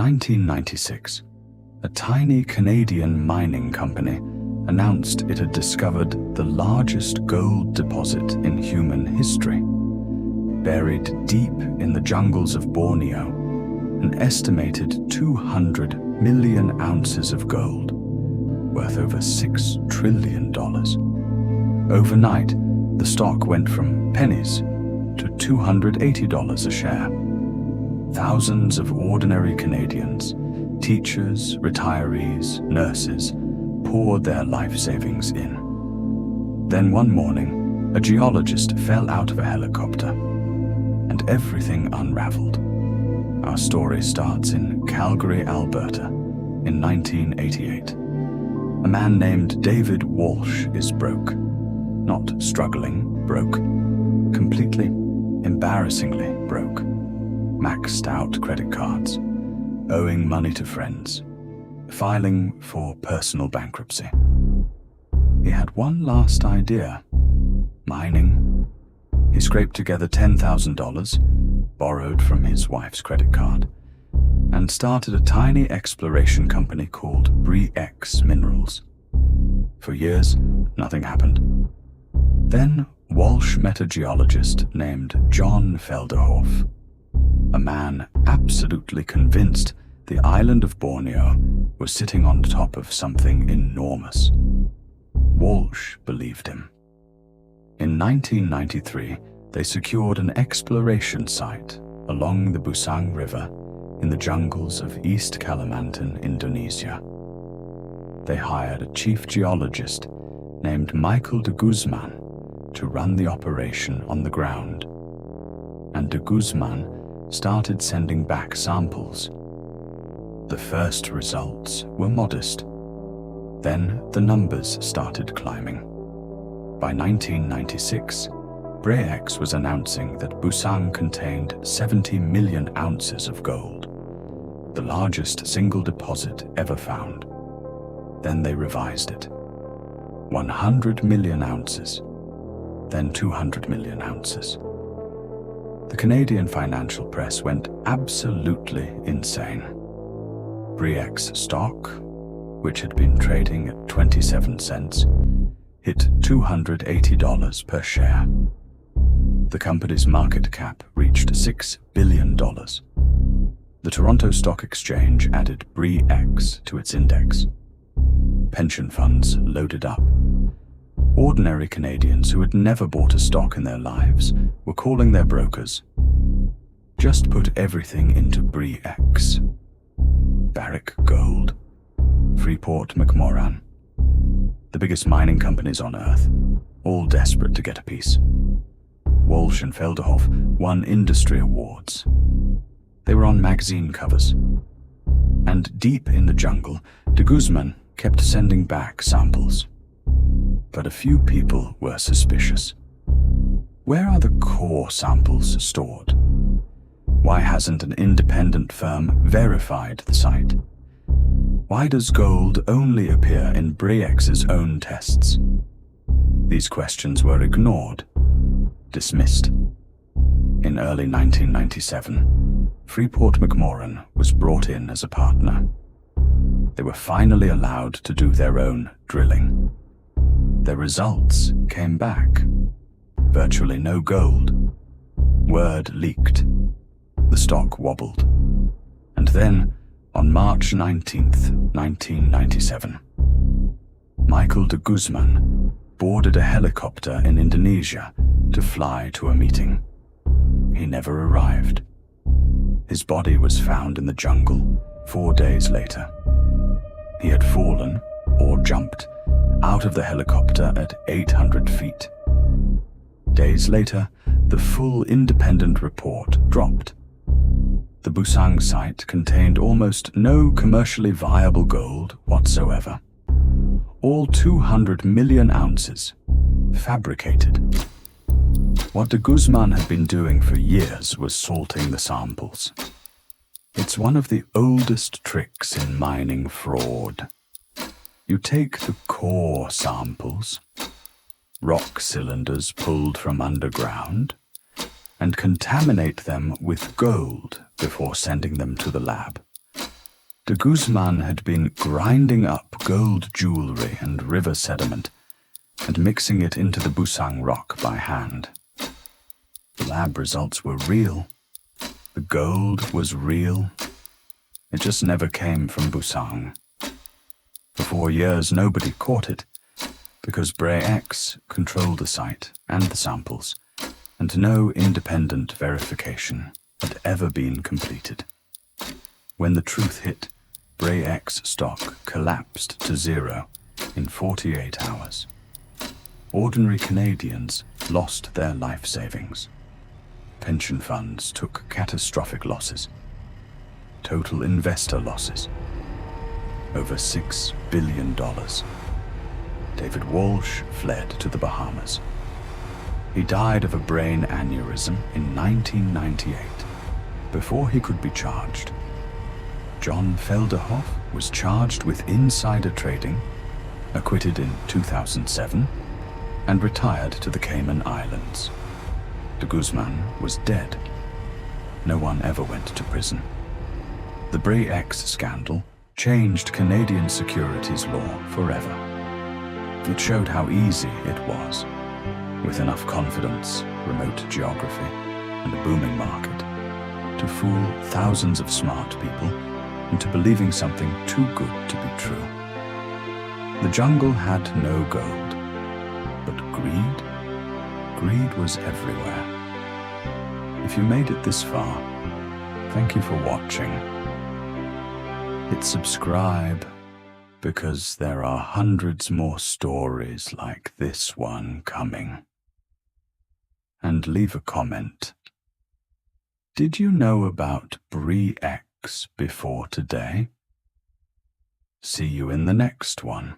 1996, a tiny Canadian mining company announced it had discovered the largest gold deposit in human history. Buried deep in the jungles of Borneo, an estimated 200 million ounces of gold, worth over $6 trillion. Overnight, the stock went from pennies to $280 a share. Thousands of ordinary Canadians, teachers, retirees, nurses, poured their life savings in. Then one morning, a geologist fell out of a helicopter, and everything unraveled. Our story starts in Calgary, Alberta, in 1988. A man named David Walsh is broke. Not struggling, broke. Completely, embarrassingly broke. Maxed out credit cards, owing money to friends, filing for personal bankruptcy. He had one last idea: mining. He scraped together $10,000, borrowed from his wife's credit card, and started a tiny exploration company called Bre-X Minerals. For years, nothing happened. Then Walsh met a geologist named John Felderhoff, a man absolutely convinced the island of Borneo was sitting on top of something enormous. Walsh believed him. In 1993, they secured an exploration site along the Busang River in the jungles of East Kalimantan, Indonesia. They hired a chief geologist named Michael de Guzman to run the operation on the ground. And de Guzman started sending back samples. The first results were modest. Then the numbers started climbing. By 1996, Bre-X was announcing that Busang contained 70 million ounces of gold, the largest single deposit ever found. Then they revised it. 100 million ounces, then 200 million ounces. The Canadian financial press went absolutely insane. Bre-X stock, which had been trading at 27 cents, hit $280 per share. The company's market cap reached $6 billion. The Toronto Stock Exchange added Bre-X to its index. Pension funds loaded up. Ordinary Canadians who had never bought a stock in their lives were calling their brokers. Just put everything into Bre-X. Barrick Gold, Freeport McMoran, the biggest mining companies on Earth, all desperate to get a piece. Walsh and Felderhoff won industry awards. They were on magazine covers. And deep in the jungle, de Guzman kept sending back samples. But a few people were suspicious. Where are the core samples stored? Why hasn't an independent firm verified the site? Why does gold only appear in Bre-X's own tests? These questions were ignored, dismissed. In early 1997, Freeport McMoran was brought in as a partner. They were finally allowed to do their own drilling. Their results came back. Virtually no gold. Word leaked. The stock wobbled. And then, on March 19th, 1997, Michael de Guzman boarded a helicopter in Indonesia to fly to a meeting. He never arrived. His body was found in the jungle 4 days later. He had fallen, or jumped, out of the helicopter at 800 feet. Days later, the full independent report dropped. The Busang site contained almost no commercially viable gold whatsoever. All 200 million ounces, fabricated. What de Guzman had been doing for years was salting the samples. It's one of the oldest tricks in mining fraud. You take the core samples, rock cylinders pulled from underground, and contaminate them with gold before sending them to the lab. De Guzman had been grinding up gold jewelry and river sediment and mixing it into the Busang rock by hand. The lab results were real. The gold was real. It just never came from Busang. For 4 years, nobody caught it, because Bre-X controlled the site and the samples, and no independent verification had ever been completed. When the truth hit, Bre-X stock collapsed to zero in 48 hours. Ordinary Canadians lost their life savings. Pension funds took catastrophic losses. Total investor losses. Over $6 billion. David Walsh fled to the Bahamas. He died of a brain aneurysm in 1998, before he could be charged. John Felderhoff was charged with insider trading, acquitted in 2007, and retired to the Cayman Islands. De Guzman was dead. No one ever went to prison. The Bre-X scandal changed Canadian securities law forever. It showed how easy it was, with enough confidence, remote geography, and a booming market, to fool thousands of smart people into believing something too good to be true. The jungle had no gold, but greed was everywhere. If you made it this far, thank you for watching. Hit subscribe, because there are hundreds more stories like this one coming. And leave a comment. Did you know about Bre-X before today? See you in the next one.